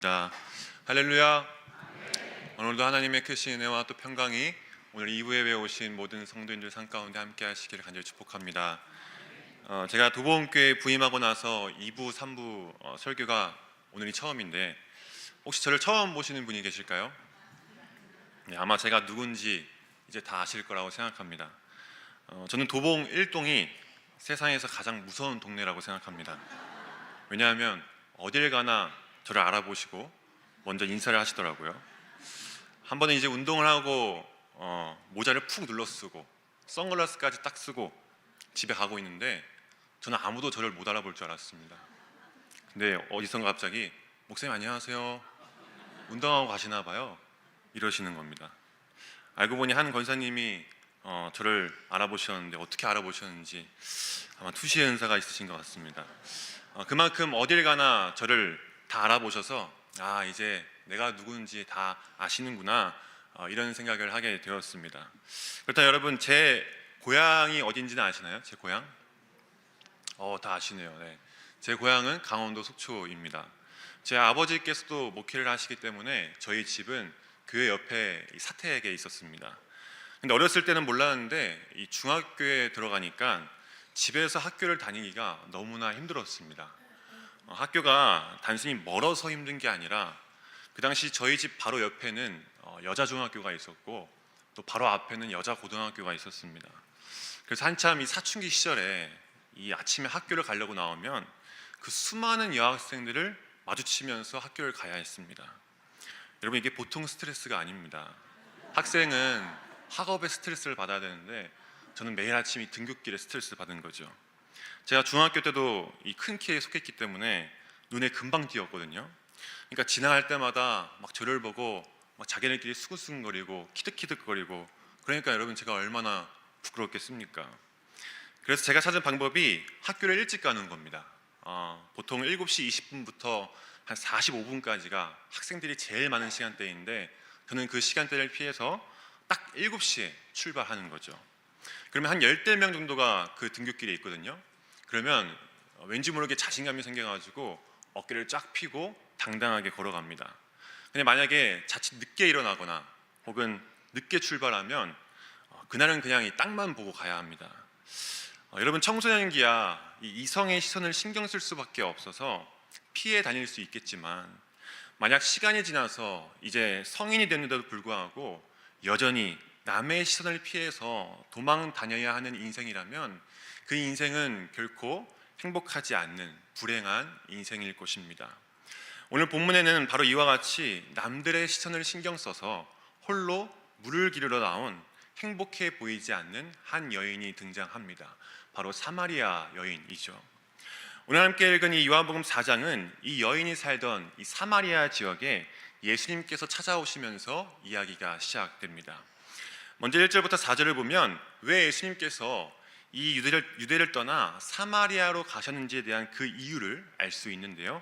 자, 할렐루야. 오늘도 하나님의 크신 은혜와 또 평강이 오늘 2부에 오신 모든 성도님들 삶 가운데 함께 하시기를 간절히 축복합니다. 제가 도보원교회 부임하고 나서 2부, 3부 설교가 오늘이 처음인데 혹시 저를 처음 보시는 분이 계실까요? 네, 아마 제가 누군지 이제 다 아실 거라고 생각합니다. 저는 도봉 1동이 세상에서 가장 무서운 동네라고 생각합니다. 왜냐하면 어딜 가나 저를 알아보시고 먼저 인사를 하시더라고요. 한 번은 이제 운동을 하고 모자를 푹 눌러 쓰고 선글라스까지 딱 쓰고 집에 가고 있는데 저는 아무도 저를 못 알아볼 줄 알았습니다. 근데 어디선가 갑자기 목사님 안녕하세요. 운동하고 가시나 봐요. 이러시는 겁니다. 알고 보니 한 권사님이 저를 알아보셨는데 어떻게 알아보셨는지 아마 투시의 은사가 있으신 것 같습니다. 그만큼 어딜 가나 저를 다 알아보셔서 이제 내가 누군지 다 아시는구나 이런 생각을 하게 되었습니다. 그렇다면 여러분 제 고향이 어딘지는 아시나요? 제 고향? 다 아시네요. 네. 제 고향은 강원도 속초입니다. 제 아버지께서도 목회를 하시기 때문에 저희 집은 교회 옆에 사택에 있었습니다. 근데 어렸을 때는 몰랐는데 이 중학교에 들어가니까 집에서 학교를 다니기가 너무나 힘들었습니다. 학교가 단순히 멀어서 힘든 게 아니라 그 당시 저희 집 바로 옆에는 여자 중학교가 있었고 또 바로 앞에는 여자 고등학교가 있었습니다. 그래서 한참 이 사춘기 시절에 이 아침에 학교를 가려고 나오면 그 수많은 여학생들을 마주치면서 학교를 가야 했습니다. 여러분 이게 보통 스트레스가 아닙니다. 학생은 학업에 스트레스를 받아야 되는데 저는 매일 아침 이 등굣길에 스트레스를 받은 거죠. 제가 중학교 때도 이 큰 키에 속했기 때문에 눈에 금방 띄었거든요. 그러니까 지나갈 때마다 막 저를 보고 막 자기네끼리 수근수근거리고 키득키득거리고 그러니까 여러분 제가 얼마나 부끄럽겠습니까? 그래서 제가 찾은 방법이 학교를 일찍 가는 겁니다. 보통 7시 20분부터 한 45분까지가 학생들이 제일 많은 시간대인데 저는 그 시간대를 피해서 딱 7시에 출발하는 거죠. 그러면 한 10명 정도가 그 등굣길에 있거든요. 그러면 왠지 모르게 자신감이 생겨가지고 어깨를 쫙 펴고 당당하게 걸어갑니다. 근데 만약에 자칫 늦게 일어나거나 혹은 늦게 출발하면 그날은 그냥 이 땅만 보고 가야 합니다. 여러분 청소년기야 이 이성의 시선을 신경 쓸 수밖에 없어서 피해 다닐 수 있겠지만 만약 시간이 지나서 이제 성인이 됐는데도 불구하고 여전히 남의 시선을 피해서 도망 다녀야 하는 인생이라면 그 인생은 결코 행복하지 않는 불행한 인생일 것입니다. 오늘 본문에는 바로 이와 같이 남들의 시선을 신경 써서 홀로 물을 기르러 나온 행복해 보이지 않는 한 여인이 등장합니다. 바로 사마리아 여인이죠. 오늘 함께 읽은 이 요한복음 4장은 이 여인이 살던 이 사마리아 지역에 예수님께서 찾아오시면서 이야기가 시작됩니다. 먼저 1절부터 4절을 보면 왜 예수님께서 이 유대를 떠나 사마리아로 가셨는지에 대한 그 이유를 알 수 있는데요.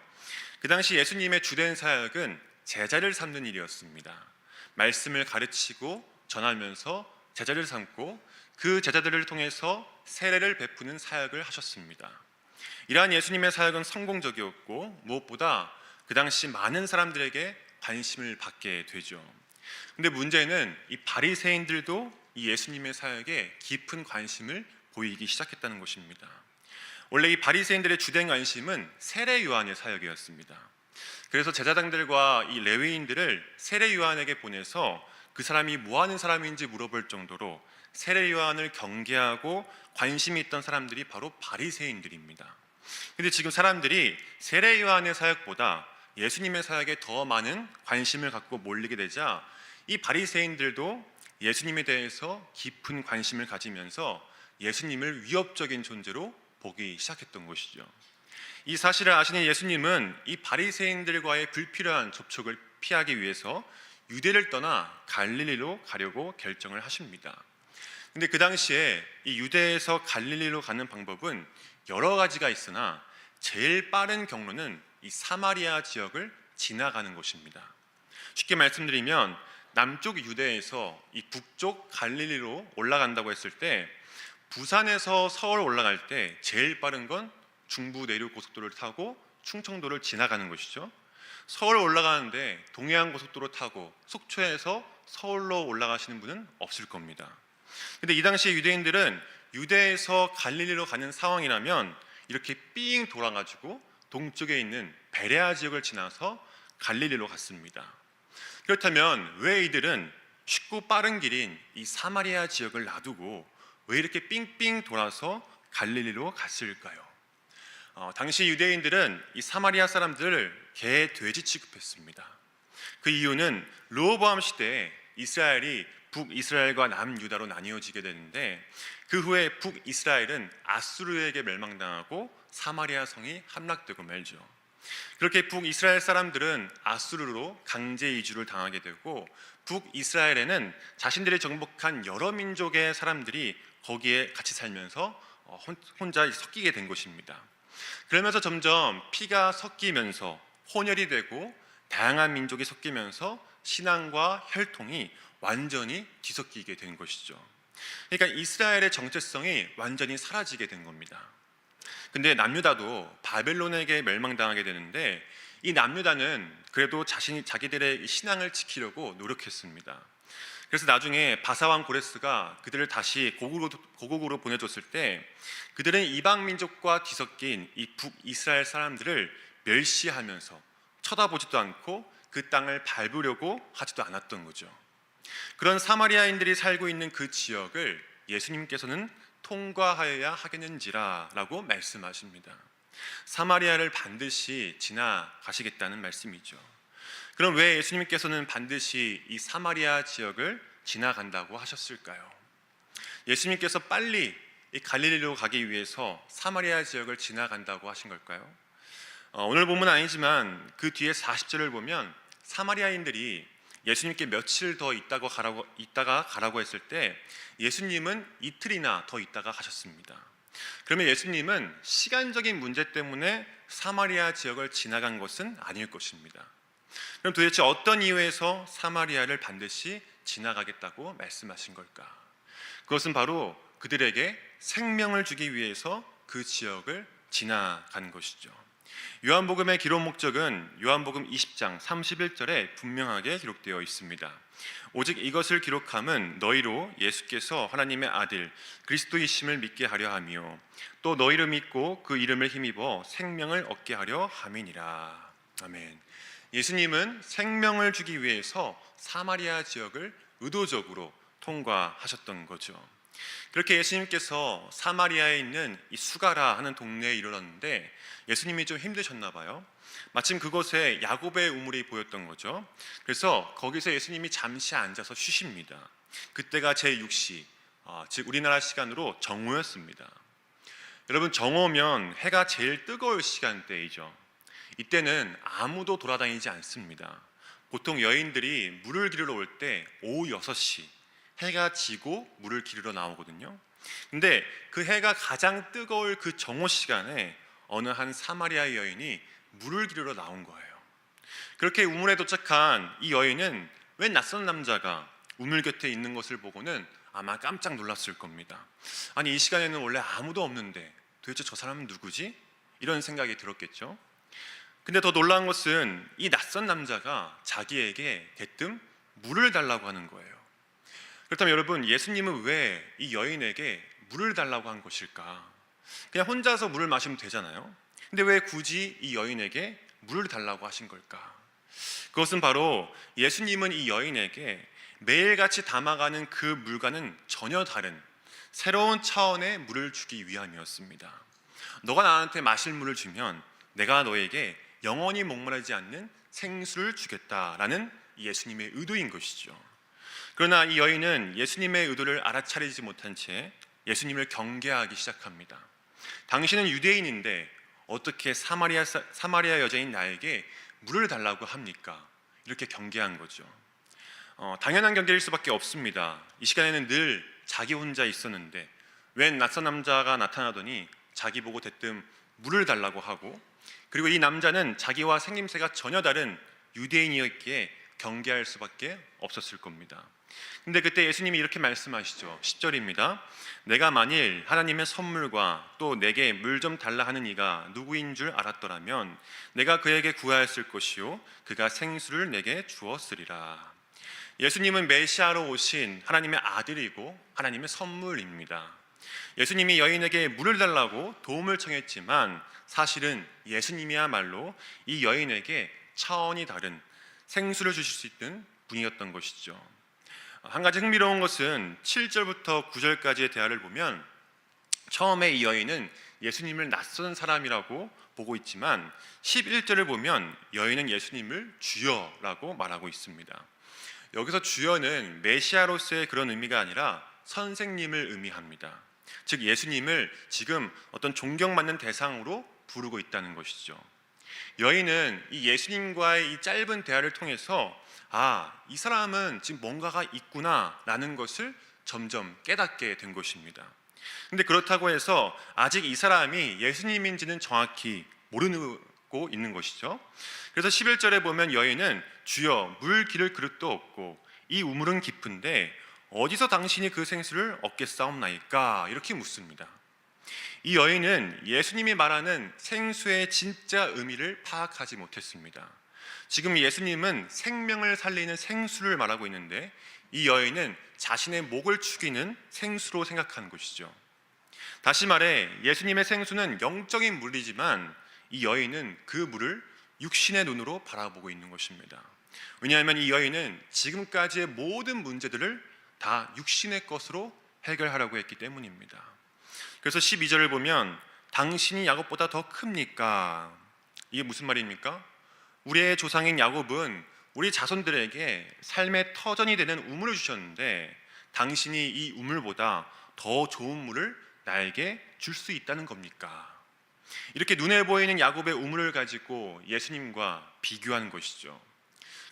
그 당시 예수님의 주된 사역은 제자를 삼는 일이었습니다. 말씀을 가르치고 전하면서 제자를 삼고 그 제자들을 통해서 세례를 베푸는 사역을 하셨습니다. 이러한 예수님의 사역은 성공적이었고 무엇보다 그 당시 많은 사람들에게 관심을 받게 되죠. 근데 문제는 이 바리새인들도 이 예수님의 사역에 깊은 관심을 보이기 시작했다는 것입니다. 원래 이 바리새인들의 주된 관심은 세례 요한의 사역이었습니다. 그래서 제사장들과 이 레위인들을 세례 요한에게 보내서 그 사람이 뭐 하는 사람인지 물어볼 정도로 세례 요한을 경계하고 관심이 있던 사람들이 바로 바리새인들입니다. 근데 지금 사람들이 세례 요한의 사역보다 예수님의 사역에 더 많은 관심을 갖고 몰리게 되자 이 바리새인들도 예수님에 대해서 깊은 관심을 가지면서 예수님을 위협적인 존재로 보기 시작했던 것이죠. 이 사실을 아시는 예수님은 이 바리새인들과의 불필요한 접촉을 피하기 위해서 유대를 떠나 갈릴리로 가려고 결정을 하십니다. 근데 그 당시에 이 유대에서 갈릴리로 가는 방법은 여러 가지가 있으나 제일 빠른 경로는 이 사마리아 지역을 지나가는 것입니다. 쉽게 말씀드리면 남쪽 유대에서 이 북쪽 갈릴리로 올라간다고 했을 때 부산에서 서울 올라갈 때 제일 빠른 건 중부 내륙 고속도로를 타고 충청도를 지나가는 것이죠. 서울 올라가는데 동해안 고속도로 타고 속초에서 서울로 올라가시는 분은 없을 겁니다. 근데 이 당시 유대인들은 유대에서 갈릴리로 가는 상황이라면 이렇게 삥 돌아가지고 동쪽에 있는 베레아 지역을 지나서 갈릴리로 갔습니다. 그렇다면 왜 이들은 쉽고 빠른 길인 이 사마리아 지역을 놔두고 왜 이렇게 삥삥 돌아서 갈릴리로 갔을까요? 당시 유대인들은 이 사마리아 사람들을 개, 돼지 취급했습니다. 그 이유는 르호보암 시대에 이스라엘이 북이스라엘과 남유다로 나뉘어지게 되는데 그 후에 북이스라엘은 아수르에게 멸망당하고 사마리아 성이 함락되고 말죠. 그렇게 북이스라엘 사람들은 아수르로 강제 이주를 당하게 되고 북이스라엘에는 자신들이 정복한 여러 민족의 사람들이 거기에 같이 살면서 혼자 섞이게 된 것입니다. 그러면서 점점 피가 섞이면서 혼혈이 되고 다양한 민족이 섞이면서 신앙과 혈통이 완전히 뒤섞이게 된 것이죠. 그러니까 이스라엘의 정체성이 완전히 사라지게 된 겁니다. 근데 남유다도 바벨론에게 멸망당하게 되는데 이 남유다는 그래도 자기들의 신앙을 지키려고 노력했습니다. 그래서 나중에 바사왕 고레스가 그들을 다시 고국으로 보내줬을 때 그들은 이방 민족과 뒤섞인 이 북이스라엘 사람들을 멸시하면서 쳐다보지도 않고 그 땅을 밟으려고 하지도 않았던 거죠. 그런 사마리아인들이 살고 있는 그 지역을 예수님께서는 통과하여야 하겠는지라 라고 말씀하십니다. 사마리아를 반드시 지나가시겠다는 말씀이죠. 그럼 왜 예수님께서는 반드시 이 사마리아 지역을 지나간다고 하셨을까요? 예수님께서 빨리 이 갈릴리로 가기 위해서 사마리아 지역을 지나간다고 하신 걸까요? 오늘 본문 아니지만 그 뒤에 40절을 보면 사마리아인들이 예수님께 며칠 더 있다가 가라고 했을 때 예수님은 이틀이나 더 있다가 가셨습니다. 그러면 예수님은 시간적인 문제 때문에 사마리아 지역을 지나간 것은 아닐 것입니다. 그럼 도대체 어떤 이유에서 사마리아를 반드시 지나가겠다고 말씀하신 걸까? 그것은 바로 그들에게 생명을 주기 위해서 그 지역을 지나간 것이죠. 요한복음의 기록 목적은 요한복음 20장 31절에 분명하게 기록되어 있습니다. 오직 이것을 기록함은 너희로 예수께서 하나님의 아들 그리스도이심을 믿게 하려 하며 또 너희를 믿고 그 이름을 힘입어 생명을 얻게 하려 함이니라. 아멘. 예수님은 생명을 주기 위해서 사마리아 지역을 의도적으로 통과하셨던 거죠. 그렇게 예수님께서 사마리아에 있는 이 수가라 하는 동네에 이르렀는데 예수님이 좀 힘드셨나 봐요. 마침 그곳에 야곱의 우물이 보였던 거죠. 그래서 거기서 예수님이 잠시 앉아서 쉬십니다. 그때가 제6시, 즉 우리나라 시간으로 정오였습니다. 여러분, 정오면 해가 제일 뜨거울 시간대이죠. 이때는 아무도 돌아다니지 않습니다. 보통 여인들이 물을 기르러 올 때 오후 6시 해가 지고 물을 기르러 나오거든요. 근데 그 해가 가장 뜨거울 그 정오 시간에 어느 한 사마리아 여인이 물을 기르러 나온 거예요. 그렇게 우물에 도착한 이 여인은 웬 낯선 남자가 우물 곁에 있는 것을 보고는 아마 깜짝 놀랐을 겁니다. 아니, 이 시간에는 원래 아무도 없는데 도대체 저 사람은 누구지? 이런 생각이 들었겠죠. 근데 더 놀라운 것은 이 낯선 남자가 자기에게 대뜸 물을 달라고 하는 거예요. 그렇다면 여러분, 예수님은 왜 이 여인에게 물을 달라고 한 것일까? 그냥 혼자서 물을 마시면 되잖아요. 근데 왜 굳이 이 여인에게 물을 달라고 하신 걸까? 그것은 바로 예수님은 이 여인에게 매일같이 담아가는 그 물과는 전혀 다른 새로운 차원의 물을 주기 위함이었습니다. 너가 나한테 마실 물을 주면 내가 너에게 영원히 목마르지 않는 생수를 주겠다라는 예수님의 의도인 것이죠. 그러나 이 여인은 예수님의 의도를 알아차리지 못한 채 예수님을 경계하기 시작합니다. 당신은 유대인인데 어떻게 사마리아 여자인 나에게 물을 달라고 합니까? 이렇게 경계한 거죠. 당연한 경계일 수밖에 없습니다. 이 시간에는 늘 자기 혼자 있었는데 웬 낯선 남자가 나타나더니 자기 보고 대뜸 물을 달라고 하고, 그리고 이 남자는 자기와 생김새가 전혀 다른 유대인이었기에 경계할 수밖에 없었을 겁니다. 근데 그때 예수님이 이렇게 말씀하시죠. 10절입니다. 내가 만일 하나님의 선물과 또 내게 물 좀 달라 하는 이가 누구인 줄 알았더라면 내가 그에게 구하였을 것이요 그가 생수를 내게 주었으리라. 예수님은 메시아로 오신 하나님의 아들이고 하나님의 선물입니다. 예수님이 여인에게 물을 달라고 도움을 청했지만 사실은 예수님이야말로 이 여인에게 차원이 다른 생수를 주실 수 있는 분이었던 것이죠. 한 가지 흥미로운 것은 7절부터 9절까지의 대화를 보면 처음에 이 여인은 예수님을 낯선 사람이라고 보고 있지만 11절을 보면 여인은 예수님을 주여라고 말하고 있습니다. 여기서 주여는 메시아로서의 그런 의미가 아니라 선생님을 의미합니다. 즉 예수님을 지금 어떤 존경받는 대상으로 부르고 있다는 것이죠. 여인은 이 예수님과의 이 짧은 대화를 통해서 이 사람은 지금 뭔가가 있구나라는 것을 점점 깨닫게 된 것입니다. 근데 그렇다고 해서 아직 이 사람이 예수님인지는 정확히 모르고 있는 것이죠. 그래서 11절에 보면 여인은 주여 물 기를 그릇도 없고 이 우물은 깊은데 어디서 당신이 그 생수를 얻겠사옵나이까 이렇게 묻습니다. 이 여인은 예수님이 말하는 생수의 진짜 의미를 파악하지 못했습니다. 지금 예수님은 생명을 살리는 생수를 말하고 있는데 이 여인은 자신의 목을 축이는 생수로 생각한 것이죠. 다시 말해 예수님의 생수는 영적인 물이지만 이 여인은 그 물을 육신의 눈으로 바라보고 있는 것입니다. 왜냐하면 이 여인은 지금까지의 모든 문제들을 다 육신의 것으로 해결하려고 했기 때문입니다. 그래서 12절을 보면 당신이 야곱보다 더 큽니까? 이게 무슨 말입니까? 우리의 조상인 야곱은 우리 자손들에게 삶의 터전이 되는 우물을 주셨는데 당신이 이 우물보다 더 좋은 물을 나에게 줄 수 있다는 겁니까? 이렇게 눈에 보이는 야곱의 우물을 가지고 예수님과 비교한 것이죠.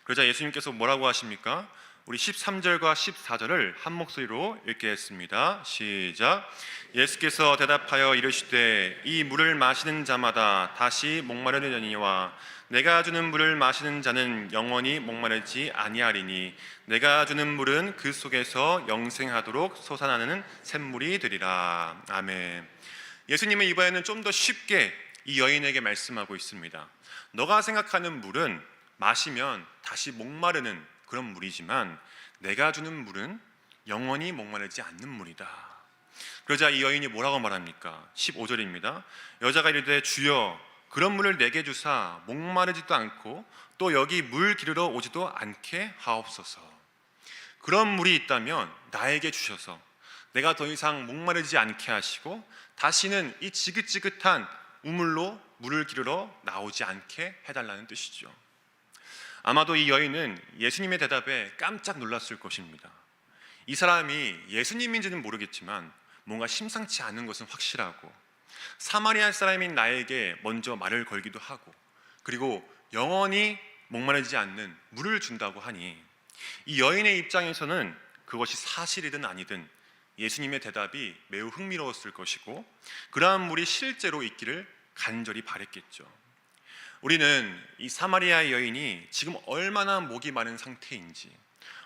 그러자 예수님께서 뭐라고 하십니까? 우리 13절과 14절을 한 목소리로 읽겠습니다. 시작. 예수께서 대답하여 이르시되 이 물을 마시는 자마다 다시 목마르려니와 내가 주는 물을 마시는 자는 영원히 목마르지 아니하리니 내가 주는 물은 그 속에서 영생하도록 솟아나는 샘물이 되리라. 아멘. 예수님은 이번에는 좀 더 쉽게 이 여인에게 말씀하고 있습니다. 너가 생각하는 물은 마시면 다시 목마르는 그런 물이지만 내가 주는 물은 영원히 목마르지 않는 물이다. 그러자 이 여인이 뭐라고 말합니까? 15절입니다. 여자가 이르되 주여 그런 물을 내게 주사 목마르지도 않고 또 여기 물 기르러 오지도 않게 하옵소서. 그런 물이 있다면 나에게 주셔서 내가 더 이상 목마르지 않게 하시고 다시는 이 지긋지긋한 우물로 물을 기르러 나오지 않게 해달라는 뜻이죠. 아마도 이 여인은 예수님의 대답에 깜짝 놀랐을 것입니다. 이 사람이 예수님인지는 모르겠지만 뭔가 심상치 않은 것은 확실하고 사마리아 사람인 나에게 먼저 말을 걸기도 하고 그리고 영원히 목마르지 않는 물을 준다고 하니 이 여인의 입장에서는 그것이 사실이든 아니든 예수님의 대답이 매우 흥미로웠을 것이고 그러한 물이 실제로 있기를 간절히 바랬겠죠. 우리는 이 사마리아 여인이 지금 얼마나 목이 마른 상태인지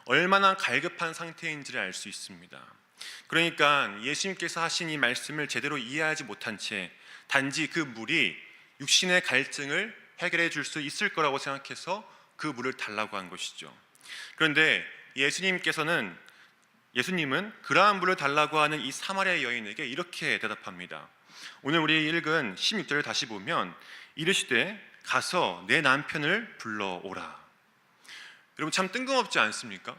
얼마나 갈급한 상태인지를 알 수 있습니다. 그러니까 예수님께서 하신 이 말씀을 제대로 이해하지 못한 채 단지 그 물이 육신의 갈증을 해결해 줄 수 있을 거라고 생각해서 그 물을 달라고 한 것이죠. 그런데 예수님은 그러한 물을 달라고 하는 이 사마리아 여인에게 이렇게 대답합니다. 오늘 우리 읽은 16절을 다시 보면 이르시되 가서 내 남편을 불러오라. 여러분 참 뜬금없지 않습니까?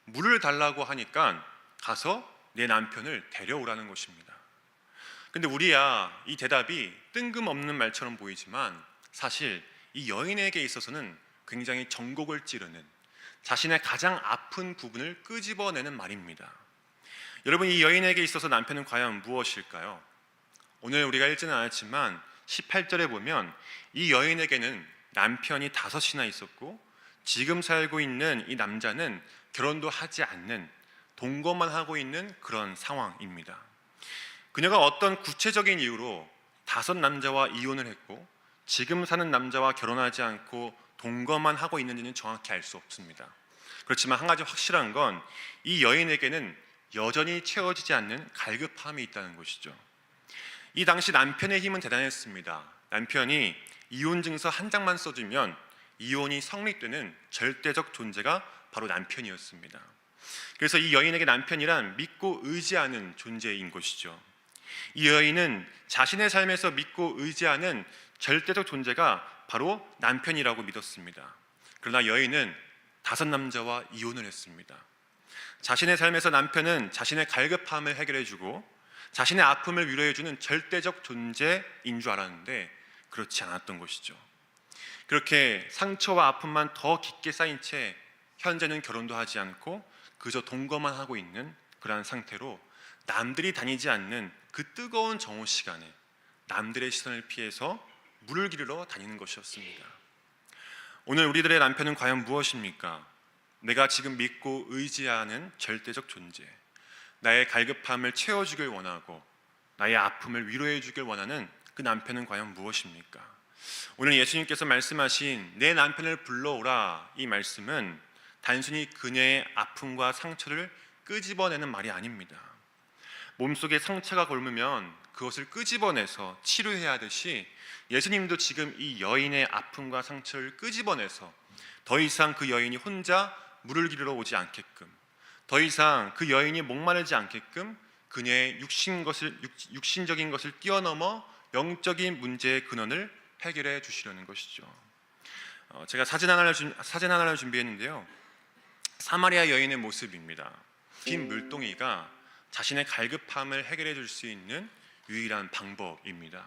물을 달라고 하니까 가서 내 남편을 데려오라는 것입니다. 근데 우리야 이 대답이 뜬금없는 말처럼 보이지만 사실 이 여인에게 있어서는 굉장히 전곡을 찌르는 자신의 가장 아픈 부분을 끄집어내는 말입니다. 여러분 이 여인에게 있어서 남편은 과연 무엇일까요? 오늘 우리가 읽지는 않았지만 18절에 보면 이 여인에게는 남편이 5이나 있었고 지금 살고 있는 이 남자는 결혼도 하지 않는 동거만 하고 있는 그런 상황입니다. 그녀가 어떤 구체적인 이유로 5 남자와 이혼을 했고 지금 사는 남자와 결혼하지 않고 동거만 하고 있는지는 정확히 알 수 없습니다. 그렇지만 한 가지 확실한 건 이 여인에게는 여전히 채워지지 않는 갈급함이 있다는 것이죠. 이 당시 남편의 힘은 대단했습니다. 남편이 이혼 증서 한 장만 써주면 이혼이 성립되는 절대적 존재가 바로 남편이었습니다. 그래서 이 여인에게 남편이란 믿고 의지하는 존재인 것이죠. 이 여인은 자신의 삶에서 믿고 의지하는 절대적 존재가 바로 남편이라고 믿었습니다. 그러나 여인은 5남자와 이혼을 했습니다. 자신의 삶에서 남편은 자신의 갈급함을 해결해주고 자신의 아픔을 위로해주는 절대적 존재인 줄 알았는데 그렇지 않았던 것이죠. 그렇게 상처와 아픔만 더 깊게 쌓인 채 현재는 결혼도 하지 않고 그저 동거만 하고 있는 그러한 상태로 남들이 다니지 않는 그 뜨거운 정오 시간에 남들의 시선을 피해서 물을 기르러 다니는 것이었습니다. 오늘 우리들의 남편은 과연 무엇입니까? 내가 지금 믿고 의지하는 절대적 존재, 나의 갈급함을 채워주길 원하고 나의 아픔을 위로해 주길 원하는 그 남편은 과연 무엇입니까? 오늘 예수님께서 말씀하신 내 남편을 불러오라, 이 말씀은 단순히 그녀의 아픔과 상처를 끄집어내는 말이 아닙니다. 몸속에 상처가 곪으면 그것을 끄집어내서 치료해야 하듯이 예수님도 지금 이 여인의 아픔과 상처를 끄집어내서 더 이상 그 여인이 혼자 물을 기르러 오지 않게끔, 더 이상 그 여인이 목마르지 않게끔 그녀의 육신적인 것을 뛰어넘어 영적인 문제의 근원을 해결해 주시려는 것이죠. 제가 사진 하나를 준비했는데요. 사마리아 여인의 모습입니다. 빈 물동이가 자신의 갈급함을 해결해 줄 수 있는 유일한 방법입니다.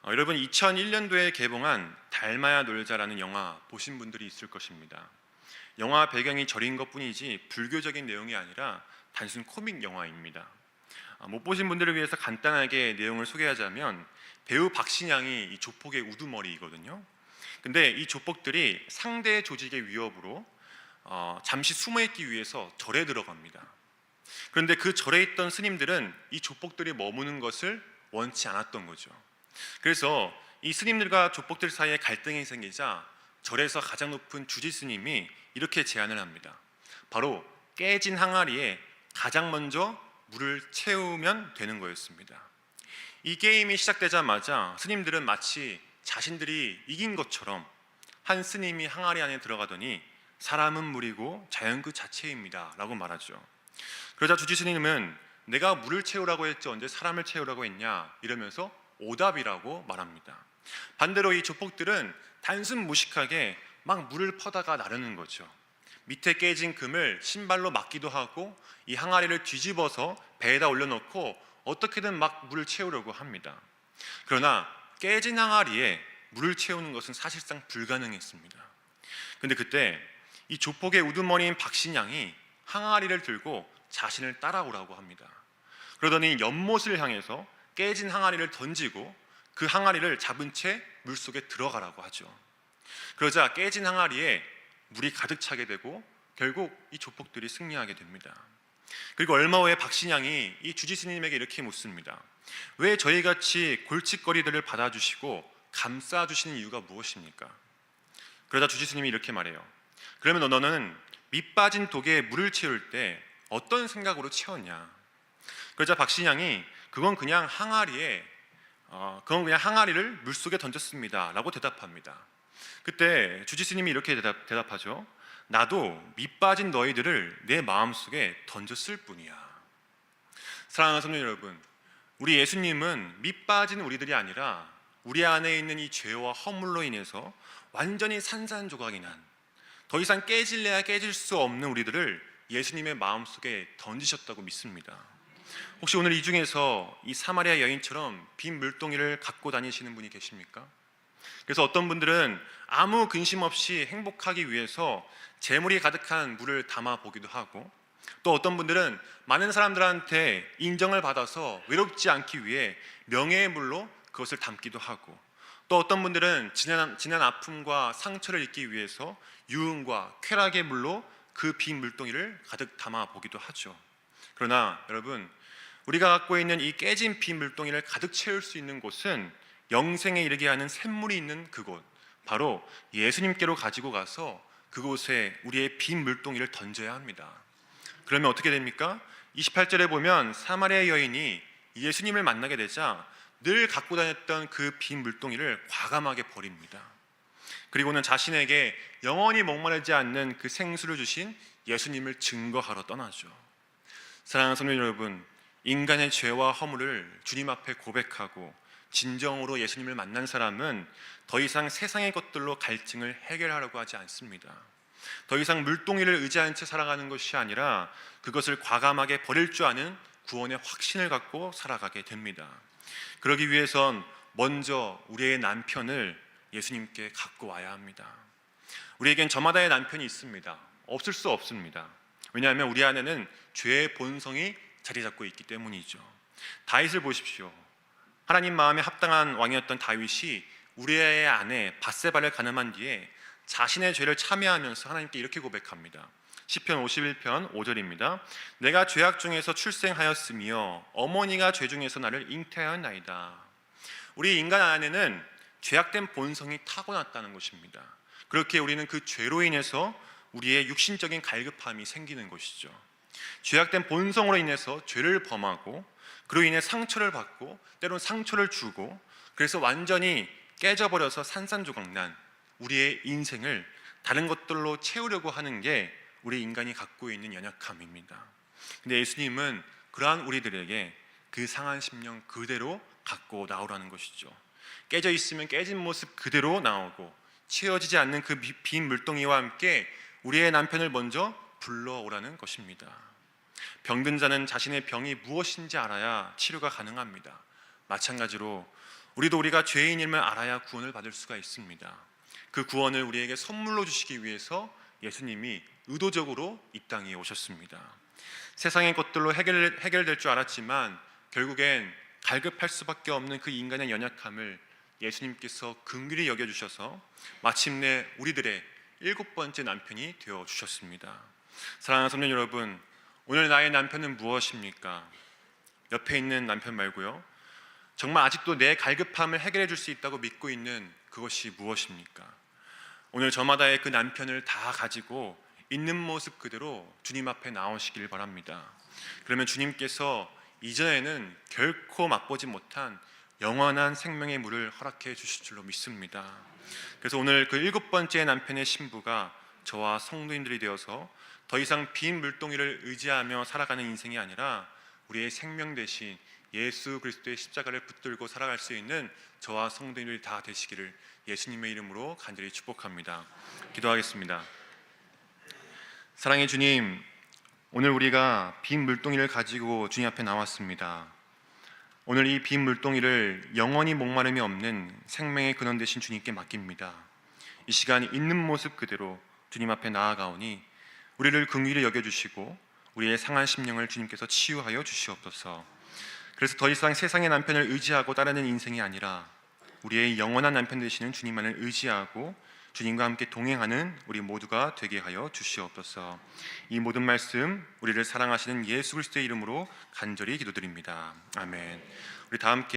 여러분, 2001년도에 개봉한 달마야 놀자라는 영화 보신 분들이 있을 것입니다. 영화 배경이 절인 것뿐이지 불교적인 내용이 아니라 단순 코믹 영화입니다. 못 보신 분들을 위해서 간단하게 내용을 소개하자면 배우 박신양이 이 조폭의 우두머리이거든요. 근데 이 조폭들이 상대 조직의 위협으로 잠시 숨어있기 위해서 절에 들어갑니다. 그런데 그 절에 있던 스님들은 이 조폭들이 머무는 것을 원치 않았던 거죠. 그래서 이 스님들과 조폭들 사이에 갈등이 생기자 절에서 가장 높은 주지 스님이 이렇게 제안을 합니다. 바로 깨진 항아리에 가장 먼저 물을 채우면 되는 거였습니다. 이 게임이 시작되자마자 스님들은 마치 자신들이 이긴 것처럼 한 스님이 항아리 안에 들어가더니 사람은 물이고 자연 그 자체입니다 라고 말하죠. 그러자 주지 스님은 내가 물을 채우라고 했지 언제 사람을 채우라고 했냐 이러면서 오답이라고 말합니다. 반대로 이 조폭들은 단순 무식하게 막 물을 퍼다가 나르는 거죠. 밑에 깨진 금을 신발로 막기도 하고 이 항아리를 뒤집어서 배에다 올려놓고 어떻게든 막 물을 채우려고 합니다. 그러나 깨진 항아리에 물을 채우는 것은 사실상 불가능했습니다. 근데 그때 이 조폭의 우두머리인 박신양이 항아리를 들고 자신을 따라오라고 합니다. 그러더니 연못을 향해서 깨진 항아리를 던지고 그 항아리를 잡은 채 물속에 들어가라고 하죠. 그러자 깨진 항아리에 물이 가득 차게 되고 결국 이 조폭들이 승리하게 됩니다. 그리고 얼마 후에 박신양이 이 주지스님에게 이렇게 묻습니다. 왜 저희같이 골칫거리들을 받아주시고 감싸주시는 이유가 무엇입니까? 그러자 주지스님이 이렇게 말해요. 그러면 너는 밑 빠진 독에 물을 채울 때 어떤 생각으로 채웠냐? 그러자 박신양이 그건 그냥 항아리를 물속에 던졌습니다 라고 대답합니다. 그때 주지스님이 이렇게 대답하죠. 나도 밑 빠진 너희들을 내 마음속에 던졌을 뿐이야. 사랑하는 성도 여러분, 우리 예수님은 밑 빠진 우리들이 아니라 우리 안에 있는 이 죄와 허물로 인해서 완전히 산산조각이 난 더 이상 깨질래야 깨질 수 없는 우리들을 예수님의 마음속에 던지셨다고 믿습니다. 혹시 오늘 이 중에서 이 사마리아 여인처럼 빈 물동이를 갖고 다니시는 분이 계십니까? 그래서 어떤 분들은 아무 근심 없이 행복하기 위해서 재물이 가득한 물을 담아 보기도 하고, 또 어떤 분들은 많은 사람들한테 인정을 받아서 외롭지 않기 위해 명예의 물로 그것을 담기도 하고, 또 어떤 분들은 지난 아픔과 상처를 잊기 위해서 유흥과 쾌락의 물로 그 빈 물동이를 가득 담아 보기도 하죠. 그러나 여러분, 우리가 갖고 있는 이 깨진 빈 물동이를 가득 채울 수 있는 곳은 영생에 이르게 하는 샘물이 있는 그곳, 바로 예수님께로 가지고 가서 그곳에 우리의 빈 물동이를 던져야 합니다. 그러면 어떻게 됩니까? 28절에 보면 사마리아 여인이 예수님을 만나게 되자 늘 갖고 다녔던 그 빈 물동이를 과감하게 버립니다. 그리고는 자신에게 영원히 목마르지 않는 그 생수를 주신 예수님을 증거하러 떠나죠. 사랑하는 성도 여러분, 인간의 죄와 허물을 주님 앞에 고백하고 진정으로 예수님을 만난 사람은 더 이상 세상의 것들로 갈증을 해결하려고 하지 않습니다. 더 이상 물동이를 의지한 채 살아가는 것이 아니라 그것을 과감하게 버릴 줄 아는 구원의 확신을 갖고 살아가게 됩니다. 그러기 위해선 먼저 우리의 남편을 예수님께 갖고 와야 합니다. 우리에겐 저마다의 남편이 있습니다. 없을 수 없습니다. 왜냐하면 우리 안에는 죄의 본성이 자리 잡고 있기 때문이죠. 다윗을 보십시오. 하나님 마음에 합당한 왕이었던 다윗이 우리의 아내 밧세바를 간음한 뒤에 자신의 죄를 참회하면서 하나님께 이렇게 고백합니다. 시편 51편 5절입니다. 내가 죄악 중에서 출생하였으며 어머니가 죄 중에서 나를 잉태하였나이다. 우리 인간 안에는 죄악된 본성이 타고났다는 것입니다. 그렇게 우리는 그 죄로 인해서 우리의 육신적인 갈급함이 생기는 것이죠. 죄악된 본성으로 인해서 죄를 범하고 그로 인해 상처를 받고 때론 상처를 주고 그래서 완전히 깨져버려서 산산조각난 우리의 인생을 다른 것들로 채우려고 하는 게 우리 인간이 갖고 있는 연약함입니다. 근데 예수님은 그러한 우리들에게 그 상한 심령 그대로 갖고 나오라는 것이죠. 깨져 있으면 깨진 모습 그대로 나오고 채워지지 않는 그 빈 물동이와 함께 우리의 남편을 먼저 불러오라는 것입니다. 병든 자는 자신의 병이 무엇인지 알아야 치료가 가능합니다. 마찬가지로 우리가 죄인임을 알아야 구원을 받을 수가 있습니다. 그 구원을 우리에게 선물로 주시기 위해서 예수님이 의도적으로 이 땅에 오셨습니다. 세상의 것들로 해결될 줄 알았지만 결국엔 갈급할 수밖에 없는 그 인간의 연약함을 예수님께서 긍휼히 여겨주셔서 마침내 우리들의 7번째 남편이 되어주셨습니다. 사랑하는 성도 여러분, 오늘 나의 남편은 무엇입니까? 옆에 있는 남편 말고요. 정말 아직도 내 갈급함을 해결해 줄 수 있다고 믿고 있는 그것이 무엇입니까? 오늘 저마다의 그 남편을 다 가지고 있는 모습 그대로 주님 앞에 나오시길 바랍니다. 그러면 주님께서 이전에는 결코 맛보지 못한 영원한 생명의 물을 허락해 주실 줄로 믿습니다. 그래서 오늘 그 7번째 남편의 신부가 저와 성도인들이 되어서 더 이상 빈 물동이를 의지하며 살아가는 인생이 아니라 우리의 생명 대신 예수 그리스도의 십자가를 붙들고 살아갈 수 있는 저와 성도인들이 다 되시기를 예수님의 이름으로 간절히 축복합니다. 기도하겠습니다. 사랑의 주님, 오늘 우리가 빈 물동이를 가지고 주님 앞에 나왔습니다. 오늘 이 빈 물동이를 영원히 목마름이 없는 생명의 근원 되신 주님께 맡깁니다. 이 시간 있는 모습 그대로 주님 앞에 나아가오니 우리를 긍휼히 여겨주시고 우리의 상한 심령을 주님께서 치유하여 주시옵소서. 그래서 더 이상 세상의 남편을 의지하고 따르는 인생이 아니라 우리의 영원한 남편 되시는 주님만을 의지하고 주님과 함께 동행하는 우리 모두가 되게 하여 주시옵소서. 이 모든 말씀 우리를 사랑하시는 예수 그리스도의 이름으로 간절히 기도드립니다. 아멘. 우리 다 함께